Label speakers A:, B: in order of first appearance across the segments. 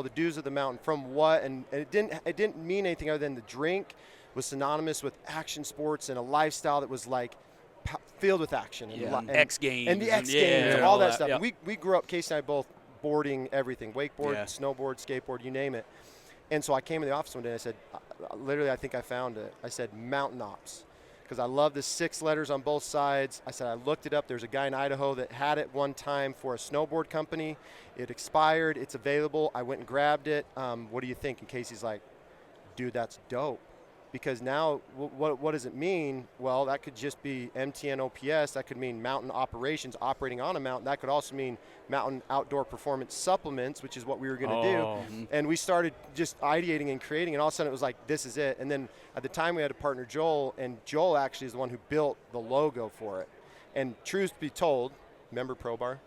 A: the dues of the mountain from what, and it didn't mean anything other than the drink was synonymous with action sports and a lifestyle that was like filled with action and
B: X Games
A: and the X Games and all that stuff.
B: Yeah.
A: And we grew up, Casey and I both boarding everything, wakeboard, snowboard, skateboard, you name it. And so I came in the office one day and I said, literally, I think I found it. I said Mountain Ops, because I love the 6 letters on both sides. I said I looked it up. There's a guy in Idaho that had it one time for a snowboard company. It expired. It's available. I went and grabbed it. What do you think? And Casey's like, dude, that's dope. Because now, what does it mean? Well, that could just be MTN OPS. That could mean mountain operations, operating on a mountain. That could also mean mountain outdoor performance supplements, which is what we were going to do. And we started just ideating and creating, and all of a sudden it was like, this is it. And then at the time we had a partner, Joel, and Joel actually is the one who built the logo for it. And truth be told, remember ProBar?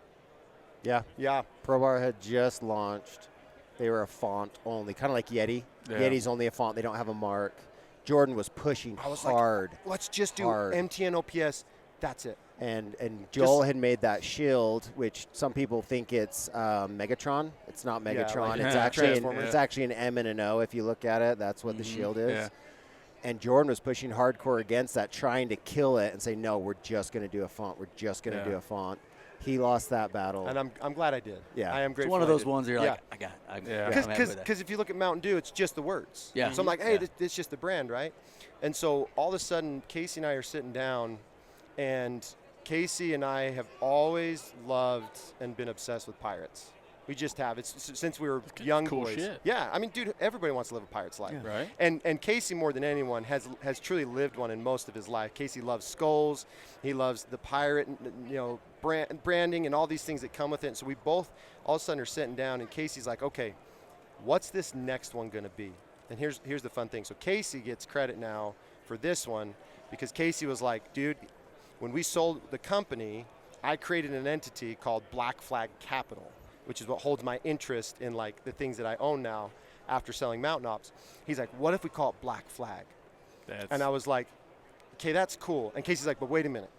C: Yeah.
A: Yeah.
C: ProBar had just launched. They were a font only, kind of like Yeti. Yeah. Yeti's only a font. They don't have a mark. Jordan was pushing hard.
A: Like, let's just do MTN OPS. That's it.
C: And Joel had made that shield, which some people think it's Megatron. It's not Megatron. It's actually an M and an O. If you look at it, that's what the shield is. Yeah. And Jordan was pushing hardcore against that, trying to kill it and say, no, we're just going to do a font. We're just going to do a font. He lost that battle.
A: And I'm glad I did.
C: Yeah.
A: I am grateful.
B: It's one of those ones where you're like, I got it.
A: Because if you look at Mountain Dew, it's just the words.
B: Yeah.
A: So I'm like, hey, it's just the brand, right? And so all of a sudden, Casey and I are sitting down, and Casey and I have always loved and been obsessed with pirates. We just have. It's since we were young boys.
B: Shit.
A: Yeah, I mean, dude, everybody wants to live a pirate's life.
B: Yeah. Right.
A: And Casey, more than anyone, has truly lived one in most of his life. Casey loves skulls. He loves the pirate, branding and all these things that come with it. And so we both all of a sudden are sitting down, and Casey's like, okay, what's this next one going to be? And here's the fun thing. So Casey gets credit now for this one, because Casey was like, dude, when we sold the company, I created an entity called Blk Flg Capital, which is what holds my interest in like the things that I own now after selling Mountain Ops. He's like, what if we call it Blk Flg? And I was like, okay, that's cool. And Casey's like, but wait a minute.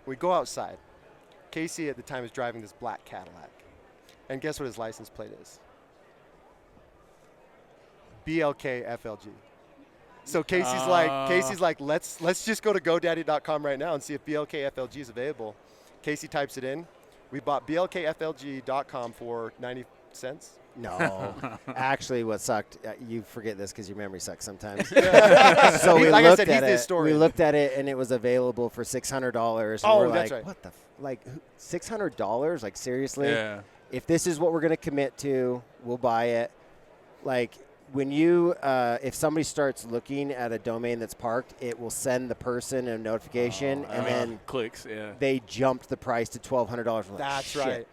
A: We go outside. Casey at the time is driving this black Cadillac. And guess what his license plate is? BLK FLG. So Casey's like, let's just go to GoDaddy.com right now and see if BLK FLG is available. Casey types it in. We bought BLKFLG.com for 90 cents.
C: No. Actually, what sucked, you forget this because your memory sucks sometimes. So we
A: like
C: looked
A: I said,
C: at
A: he's the historian.
C: We looked at it, and it was available for $600.
A: Oh,
C: we're
A: that's
C: like,
A: right.
C: What the like $600? Like, seriously?
B: Yeah.
C: If this is what we're going to commit to, we'll buy it. Like, when you, if somebody starts looking at a domain that's parked, it will send the person a notification, and then
B: clicks.
C: They jumped the price to $1,200.
A: That's right.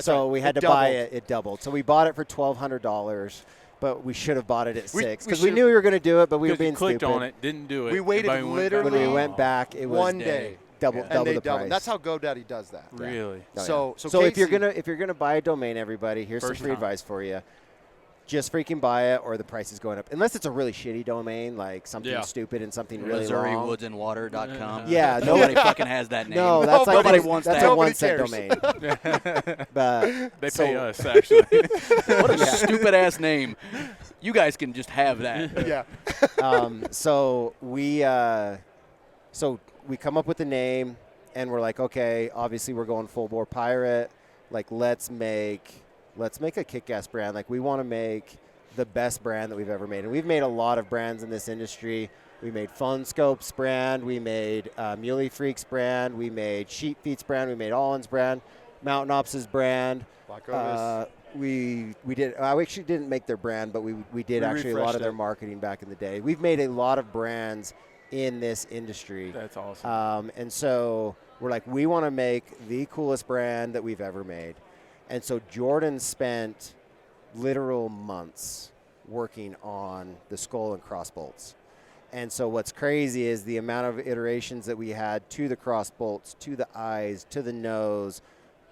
C: So we had to buy it. It doubled. So we bought it for $1,200, but we should have bought it at $600 because we knew we were going to do it, but we were being
B: clicked
C: stupid.
B: On it, didn't do it.
A: We waited literally.
C: When we went back, it was
A: one day.
C: Double the price.
A: That's how GoDaddy does that.
B: Really?
C: Yeah.
A: So
C: if you're gonna buy a domain, everybody, here's some free advice for you. Just freaking buy it, or the price is going up. Unless it's a really shitty domain, like something stupid and something really long.
D: MissouriWoodsandWater.com.
C: Yeah,
D: nobody fucking has that name.
C: No, that's
D: nobody wants
C: that's
D: that.
C: a one-cent domain. But
B: they pay us, actually.
D: What a stupid-ass name. You guys can just have that.
A: Yeah.
C: So we come up with the name, and we're like, okay, obviously we're going full-bore pirate. Like, let's make a kick-ass brand. Like, we want to make the best brand that we've ever made. And we've made a lot of brands in this industry. We made Fun Scopes brand. We made Muley Freaks brand. We made Sheep Feet's brand. We made Allen's brand. Mountain Ops' brand. We actually didn't make their brand, but we did actually a lot of their marketing back in the day. We've made a lot of brands in this industry.
B: That's awesome.
C: And so we're like, we want to make the coolest brand that we've ever made. And so Jordan spent literal months working on the skull and cross bolts. And so what's crazy is the amount of iterations that we had to the cross bolts, to the eyes, to the nose,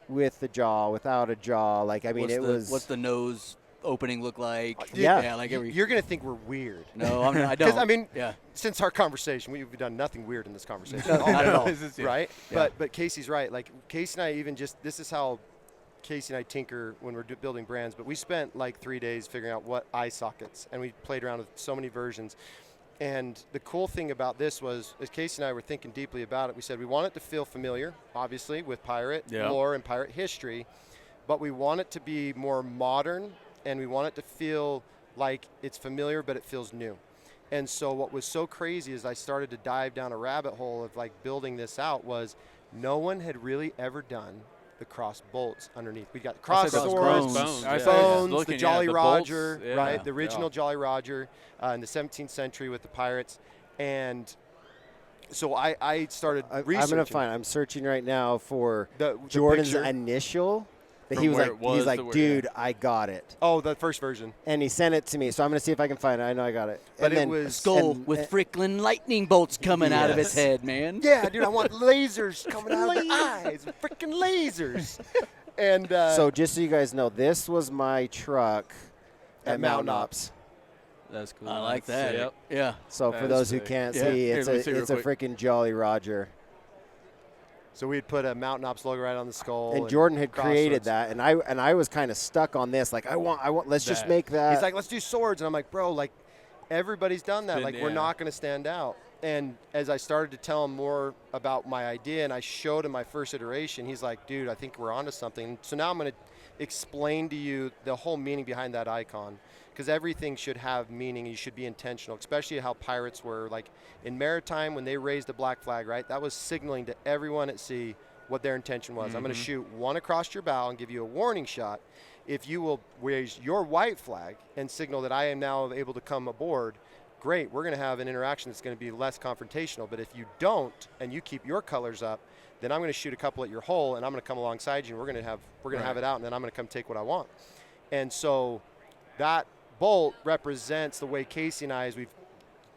C: with the jaw, without a jaw. Like, I mean,
D: What's the nose opening look like?
C: Yeah.
D: Like
A: you're going to think we're weird.
D: No, I don't.
A: I mean, since our conversation, we've done nothing weird in this conversation.
D: Not at all.
A: Right? Yeah. But Casey's right. Like, Casey and I even this is how Casey and I tinker when we're building brands, but we spent like 3 days figuring out what eye sockets, and we played around with so many versions. And the cool thing about this was, as Casey and I were thinking deeply about it, we said we want it to feel familiar, obviously, with pirate lore and pirate history, but we want it to be more modern, and we want it to feel like it's familiar, but it feels new. And so what was so crazy is I started to dive down a rabbit hole of like building this out was no one had really ever done the cross bolts underneath. We got cross swords, bones, the Jolly Roger, right? The original Jolly Roger in the 17th century with the pirates. And so I started researching.
C: I'm searching right now for
A: the
C: Jordan's
A: picture.
C: initial. He's like, dude, I got it.
A: Oh, the first version.
C: And he sent it to me, so I'm going to see if I can find it. I know I got it.
A: But
C: and
A: it was
D: a skull with frickling lightning bolts coming out of its head, man.
A: Yeah, dude, I want lasers coming out of the eyes. Freaking lasers. And
C: so just so you guys know, this was my truck at Mountain Ops.
B: That's cool.
D: I like that.
B: Yep.
D: Yeah.
C: So for those who can't see, it's a freaking Jolly Roger.
A: So we'd put a Mountain Ops logo right on the skull.
C: And Jordan had created that, and I was kind of stuck on this. Like, I want. Let's just make that.
A: He's like, let's do swords, and I'm like, bro, like, everybody's done that. Like, we're not going to stand out. And as I started to tell him more about my idea, and I showed him my first iteration, he's like, dude, I think we're onto something. So now I'm going to explain to you the whole meaning behind that icon, because everything should have meaning. You should be intentional, especially how pirates were. Like in maritime, when they raised the black flag, right, that was signaling to everyone at sea what their intention was. I'm going to shoot one across your bow and give you a warning shot. If you will raise your white flag and signal that I am now able to come aboard, great, we're going to have an interaction that's going to be less confrontational. But if you don't and you keep your colors up, then I'm going to shoot a couple at your hole, and I'm going to come alongside you, and we're going to have it out, and then I'm going to come take what I want. And so that bolt represents the way Casey and I, as we've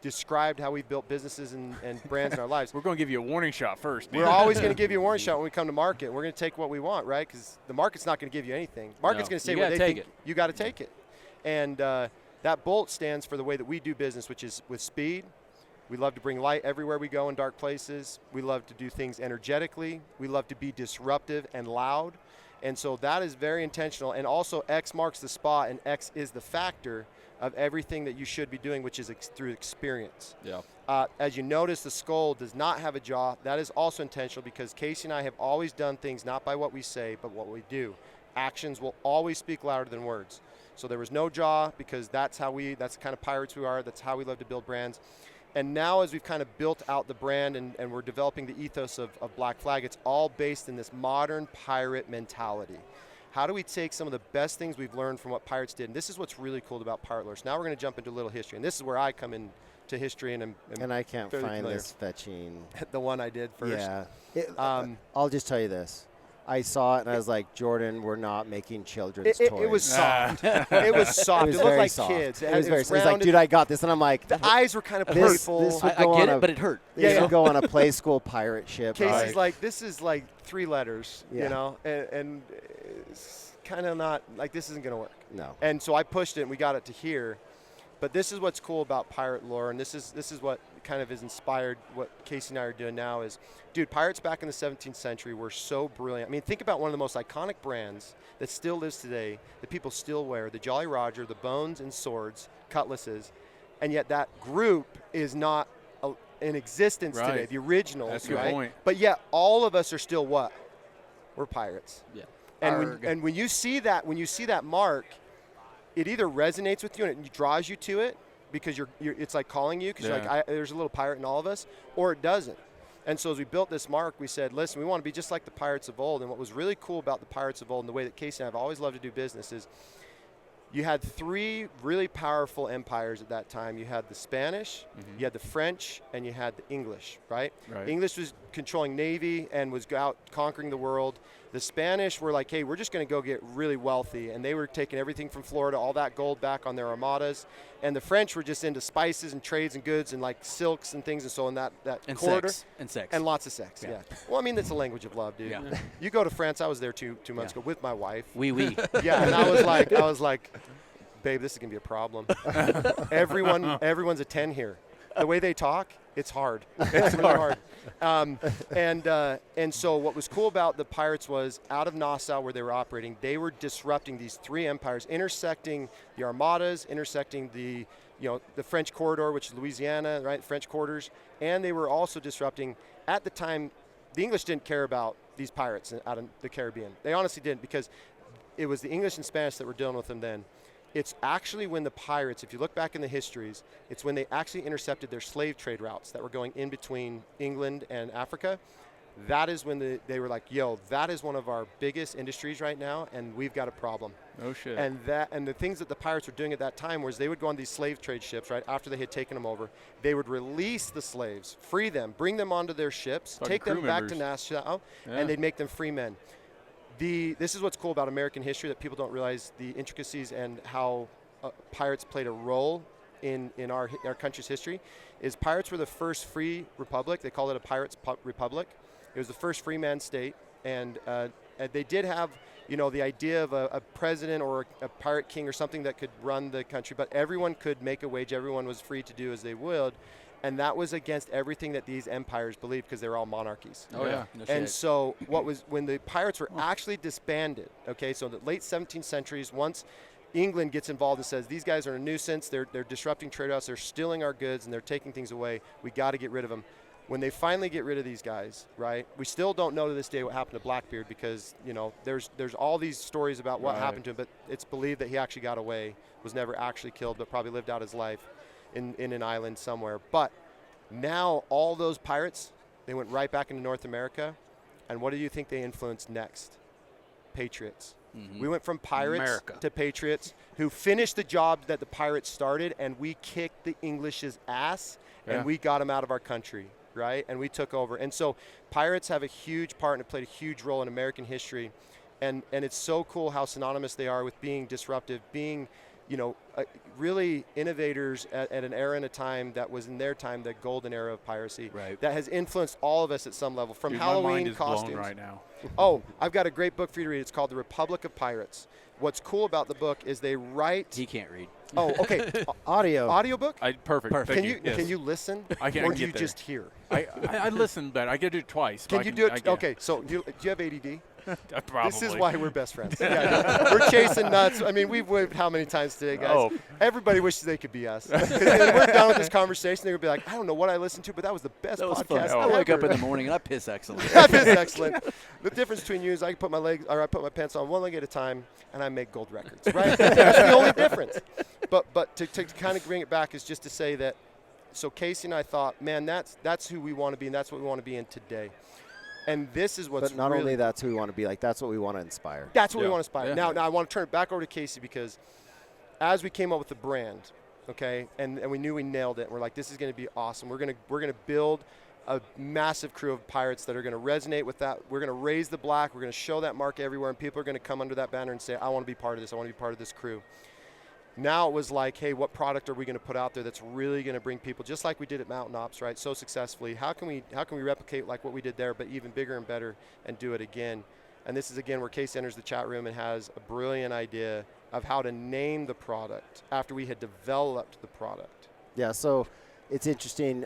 A: described how we've built businesses and brands in our lives.
B: We're going to give you a warning shot first.
A: We're always going to give you a warning shot when we come to market. We're going to take what we want, right? Because the market's not going to give you anything. Market's going to say what they think. You got to take it. And that bolt stands for the way that we do business, which is with speed. We love to bring light everywhere we go in dark places. We love to do things energetically. We love to be disruptive and loud. And so that is very intentional. And also X marks the spot, and X is the factor of everything that you should be doing, which is through experience.
B: Yeah.
A: As you notice, the skull does not have a jaw. That is also intentional because Casey and I have always done things not by what we say, but what we do. Actions will always speak louder than words. So there was no jaw because that's the kind of pirates we are. That's how we love to build brands. And now as we've kind of built out the brand and we're developing the ethos of Black Flag, it's all based in this modern pirate mentality. How do we take some of the best things we've learned from what pirates did? And this is what's really cool about pirate lore. So now we're going to jump into a little history. And this is where I come in to history. And
C: I can't find
A: familiar.
C: this fetching.
A: The one I did first.
C: Yeah. I'll just tell you this. I saw it and I was like, Jordan, we're not making children's toys.
A: It was soft. It was soft. It looked like
C: soft.
A: kids.
C: It was very soft. He's like, dude, I got this. And I'm like,
A: the eyes were kind of playful.
D: I get it, but it hurt.
C: This would go on a play school pirate ship.
A: Casey's like, this is like 3 letters, you know, and it's kind of not, like this isn't going to work.
C: No.
A: And so I pushed it and we got it to here. But this is what's cool about pirate lore, and this is what kind of has inspired what Casey and I are doing now is, dude, pirates back in the 17th century were so brilliant. I mean, think about one of the most iconic brands that still lives today, that people still wear, the Jolly Roger, the bones and swords, cutlasses, and yet that group is not in existence today, the originals,
B: That's a good point.
A: But yet all of us are still what? We're pirates.
D: Yeah.
A: And when you see that mark, it either resonates with you and it draws you to it because it's like calling you because you're like, there's a little pirate in all of us, or it doesn't. And so as we built this mark, we said, listen, we want to be just like the pirates of old. And what was really cool about the pirates of old and the way that Casey and I have always loved to do business is you had 3 really powerful empires at that time. You had the Spanish, you had the French, and you had the English, right? English was controlling Navy and was out conquering the world. The Spanish were like, hey, we're just going to go get really wealthy. And they were taking everything from Florida, all that gold back on their armadas. And the French were just into spices and trades and goods and like silks and things and so on that corridor.
D: Sex.
A: And lots of sex, yeah. Well, I mean, that's a language of love, dude. Yeah. You go to France. I was there two months ago with my wife.
D: Oui.
A: Yeah, and I was like, babe, this is going to be a problem. Everyone's a 10 here. the way they talk, it's hard. It's really hard. And so what was cool about the pirates was out of Nassau where they were operating, they were disrupting these 3 empires, intersecting the armadas, intersecting the French corridor, which is Louisiana, right? French quarters. And they were also disrupting, at the time, the English didn't care about these pirates out of the Caribbean. They honestly didn't, because it was the English and Spanish that were dealing with them then. It's actually when the pirates, if you look back in the histories, it's when they actually intercepted their slave trade routes that were going in between England and Africa. That is when they were like, yo, that is one of our biggest industries right now, and we've got a problem.
B: Oh, shit.
A: And the things that the pirates were doing at that time was they would go on these slave trade ships, right, after they had taken them over. They would release the slaves, free them, bring them onto their ships, take them back to Nassau, and they'd make them free men. This is what's cool about American history that people don't realize, the intricacies and how pirates played a role in our country's history, is pirates were the first free republic. They called it a pirates republic. It was the first free man state, and they did have, the idea of a president or a pirate king or something that could run the country, but everyone could make a wage. Everyone was free to do as they would. And that was against everything that these empires believed, because they were all monarchies.
D: Oh, yeah. No shit.
A: And so when the pirates were actually disbanded, okay, so the late 17th centuries, once England gets involved and says, these guys are a nuisance, they're disrupting trade routes, they're stealing our goods, and they're taking things away, we got to get rid of them. When they finally get rid of these guys, right, we still don't know to this day what happened to Blackbeard, because, there's all these stories about what happened to him, but it's believed that he actually got away, was never actually killed, but probably lived out his life in an island somewhere. But now all those pirates, they went right back into North America, and what do you think they influenced next? Patriots. We went from pirates to patriots who finished the job that the pirates started, and we kicked the English's ass, and we got them out of our country, right? And we took over. And so pirates have a huge part and have played a huge role in American history, and it's so cool how synonymous they are with being disruptive, being really innovators at an era and a time that was in their time the golden era of piracy.
D: Right.
A: That has influenced all of us at some level, from
B: Dude,
A: Halloween
B: my mind is
A: costumes.
B: blown right now.
A: Oh, I've got a great book for you to read. It's called The Republic of Pirates. What's cool about the book is they write.
D: He can't read.
A: Oh, okay.
C: Audiobook?
B: Perfect.
A: Can
B: Thank
A: you can you listen,
B: I can
A: or
B: get
A: do you
B: there.
A: just hear?
B: I listen, but I get it twice.
A: Can you do it? Okay, so do you have ADD?
B: Probably.
A: This is why we're best friends. Yeah, we're chasing nuts. I mean, we've waved how many times today, guys?
B: Oh.
A: Everybody wishes they could be us. When we're done with this conversation, they're going to be like, I don't know what I listened to, but that was the best
D: That was fun.
A: podcast
D: I
A: ever.
D: wake up in the morning and I piss excellent.
A: That is excellent. The difference between you is I put I put my pants on one leg at a time, and I make gold records, right? That's the only difference. But to kind of bring it back is just to say that, so Casey and I thought, man, that's who we want to be, and that's what we want to be in today. And this is what's
C: But not
A: really,
C: only that's who we want to be, like that's what we want to inspire.
A: that's what we
B: Yeah.
A: want to inspire.
D: Yeah.
A: Now I want to turn it back over to Casey, because as we came up with the brand, okay, and we knew we nailed it, and we're like, this is going to be awesome. We're gonna build a massive crew of pirates that are going to resonate with that. We're going to raise the black. We're going to show that mark everywhere, and people are going to come under that banner and say, I want to be part of this. I want to be part of this crew. Now it was like, hey, what product are we going to put out there that's really going to bring people, just like we did at Mountain Ops, right? So successfully. How can we replicate like what we did there, but even bigger and better, and do it again? And this is again where Casey enters the chat room and has a brilliant idea of how to name the product after we had developed the product.
C: Yeah, so it's interesting.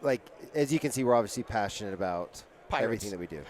C: Like, as you can see, we're obviously passionate about
A: Pirates.
C: everything that we do.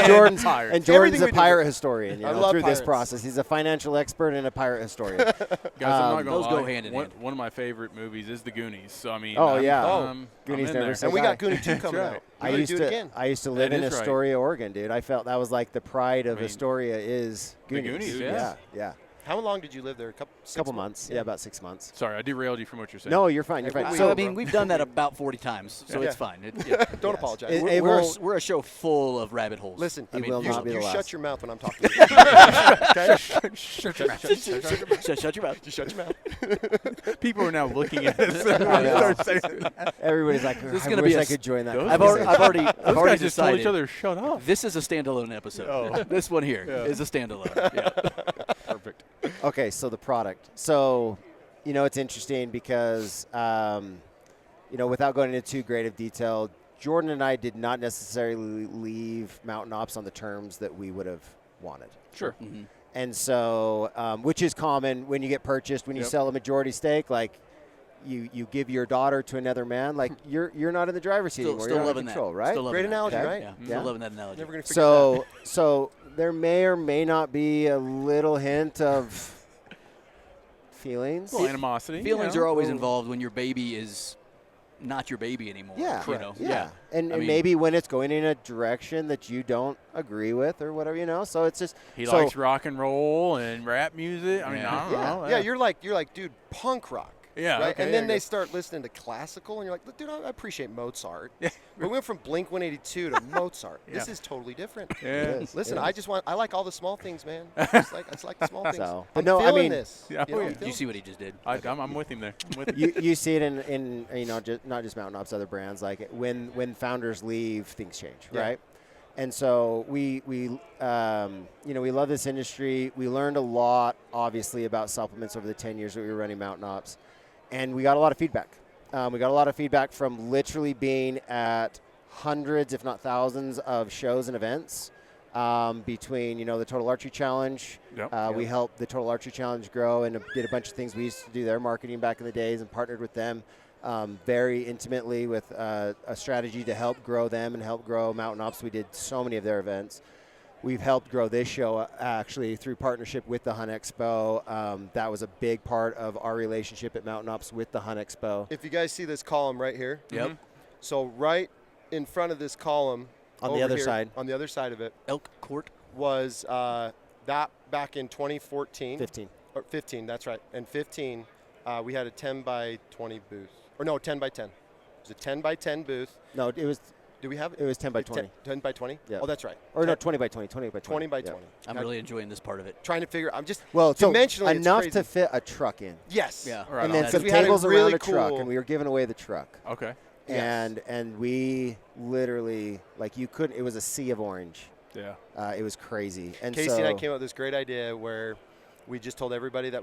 C: Jordan's
B: Pirates.
C: a
A: Everything we do.
C: pirate historian.
A: I love
C: through
A: pirates.
C: this process, he's a financial expert and a pirate historian.
B: Guys, I'm not gonna
D: those
B: lie.
D: go hand in hand.
B: One of my favorite movies is The Goonies. So I mean,
C: Oh,
B: I'm,
C: yeah.
B: I'm
C: Goonies
B: in
C: never
B: there.
C: say
A: And we
C: die.
A: got Goonie 2 coming
B: right.
A: out.
C: I
A: We're
C: used
A: gonna do it again.
C: to live
B: That
C: in
B: is right.
C: Astoria, Oregon, dude. I felt that was like the pride of
B: I mean,
C: Astoria is
B: The
C: Goonies.
B: Goonies,
C: yeah,
B: yeah.
A: How long did you live there?
C: Couple months. Yeah, about 6 months.
B: Sorry, I derailed you from what you're saying.
C: No, you're fine. You're
A: Hey,
C: fine.
A: we-
D: So,
C: So
D: I mean, we've done that about 40 times, so
A: Yeah.
D: it's fine.
A: Don't
C: Yes.
A: apologize.
C: It-
D: We're,
C: it
D: we're,
C: will-
D: we're a show full of rabbit holes.
A: Listen,
C: It will not be the
A: you
C: last.
A: shut your mouth when I'm talking to you. Okay?
B: Shut your mouth.
D: Shut your mouth.
A: Just shut your mouth.
B: People are now looking at us.
C: I know.
B: Start saying that.
C: Everybody's like,
D: This is
C: I
D: gonna
C: wish
D: be a
C: I could join that.
B: those
D: I've
C: conversation."
D: already
B: Those guys just told
D: decided
B: each other, shut up.
D: this is a standalone episode.
B: Oh.
D: This one here
B: Yeah.
D: is a standalone. Yeah.
B: Perfect.
C: Okay, so the product. So, it's interesting because, without going into too great of detail, Jordan and I did not necessarily leave Mountain Ops on the terms that we would have wanted.
B: Sure.
C: And so, which is common when you get purchased, when you
B: Yep.
C: sell a majority stake, like you give your daughter to another man, like you're not in the driver's seat anymore.
D: Still
C: You're not in
D: loving
C: control,
D: that.
C: right?
D: Still loving
A: Great
D: that.
A: analogy,
C: Okay.
A: right?
D: Yeah.
C: Yeah.
D: Still loving that analogy.
A: Never gonna figure that out.
C: So there may or may not be a little hint of feelings.
B: Well, animosity.
D: Feelings
B: you know?
D: are always involved when your baby is not your baby anymore.
C: Yeah,
D: you know?
C: yeah. And
D: I mean,
C: maybe when it's going in a direction that you don't agree with or whatever, So it's just
B: He
C: so,
B: likes rock and roll and rap music. I mean,
D: Yeah.
B: I don't know.
A: Yeah, you're like, dude, punk rock.
B: Yeah,
A: Right?
B: okay,
A: and then
B: yeah,
A: they
B: good.
A: start listening to classical, and you're like, look, dude, I appreciate Mozart.
B: Yeah.
A: We went from Blink 182 to Mozart.
B: Yeah.
A: This is totally different.
B: Yeah.
C: It is.
A: Listen,
C: It is.
A: I like all the small things, man. I just like the small things.
C: So,
A: I'm
C: but no, I
A: feeling
C: mean-
A: this.
B: Yeah,
A: You know,
B: oh,
A: I'm
B: yeah.
D: Did you see what he just did?
B: I'm with him there. I'm with him.
C: you see it in just, not just Mountain Ops, other brands. Like when founders leave, things change,
A: Yeah.
C: right? And so we love this industry. We learned a lot, obviously, about supplements over the 10 years that we were running Mountain Ops, and we got a lot of feedback. We got a lot of feedback from literally being at hundreds, if not thousands, of shows and events. Between the Total Archery Challenge,
B: Yep.
C: we helped the Total Archery Challenge grow and did a bunch of things. We used to do their marketing back in the days and partnered with them very intimately with a strategy to help grow them and help grow Mountain Ops. We did so many of their events. We've helped grow this show actually through partnership with the Hunt Expo. That was a big part of our relationship at Mountain Ops with the Hunt Expo.
A: If you guys see this column right here,
D: Yep.
A: so right in front of this column,
C: On the
A: over
C: other
A: here,
C: side.
A: on the other side of it,
D: Elk Court.
A: was that back in 2014.
C: 15.
A: Or 15, that's right. And 15, we had a 10 by 20 booth. Or no, 10 by 10. It was a 10 by 10 booth.
C: No, it was
A: Do we have
C: 10 by 20.
A: 10 by 20?
C: Yeah.
A: Oh, that's right.
C: Or no,
A: 10
C: 20 by 20. 20 by 20.
A: 20 by
C: Yeah.
A: 20.
D: I'm
A: Now,
D: really enjoying this part of it.
A: trying to figure. I'm just
C: Well, so
A: dimensionally it's
C: enough
A: crazy.
C: to fit a truck in.
A: Yes.
D: Yeah.
B: Right
C: And
B: on.
C: then some
A: we had a
C: tables
A: really
C: around a truck,
A: cool-
C: and we were giving away the truck.
B: Okay.
A: Yes.
C: And we literally, like, you couldn't, it was a sea of orange.
B: Yeah.
C: It was crazy. And
A: Casey
C: so,
A: and I came up with this great idea where we just told everybody that